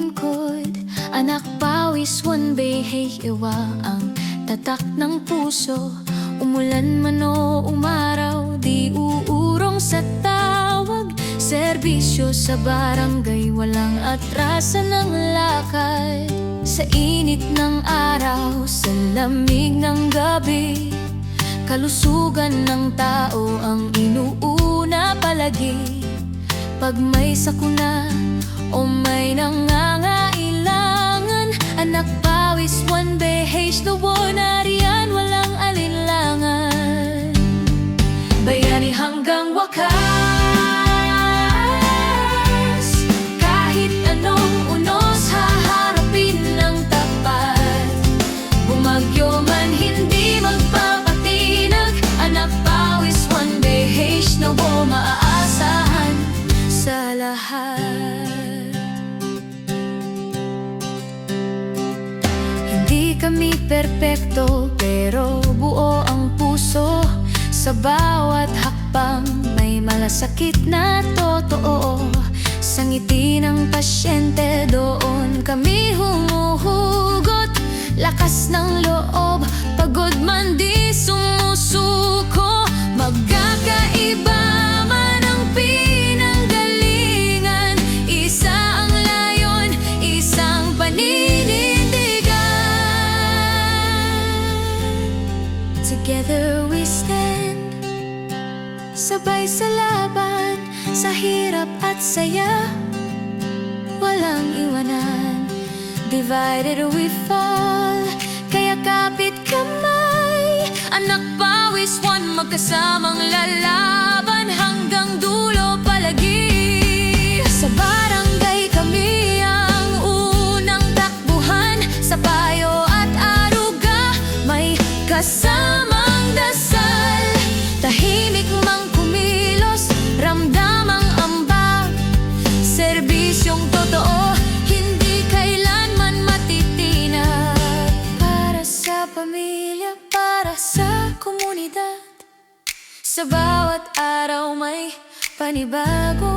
lingkod. Anak pawis, one bay, hey, iwa ang tatak ng puso. Umulan man o umaraw, di uurong sa tawag. Serbisyo sa barangay, walang atrasan ng lakad. Sa init ng araw, sa lamig ng gabi, kalusugan ng tao ang inuuna palagi. Pag may sakuna o may nangangailangan, anak pawis, one behage, luwo na riyan, walang alinlangan. Bayani hanggang wakas, kahit anong unos, haharapin ng tapat. Bumagyo man, hindi magpapatinag, anak pawis, one behage, luwo maaasahan sa lahat. Hindi kami perpekto, pero buo ang puso. Sa bawat hakbang may malasakit na totoo. Sa ngiti ng pasyente, doon kami humuhugot. Lakas ng loob, pagod man di sumusuko. Magkakaiba man ang pinanggalingan, isa ang layon, isang paninindigan. Together we stand, sabay sa laban, sa hirap at saya, walang iwanan. Divided we fall, kaya kapit kamay. Anak pawis, one, magkasamang lalaban hanggang dulo palagi. Sa barangay kami ang unang takbuhan, sa payo at aruga may kasamang dasal. Tahimik mang kumilos, ramdamang ambag. Serbisyong totoo, hindi kailanman matitinag. Para sa pamilya, para sa komunidad, sa bawat araw may panibago.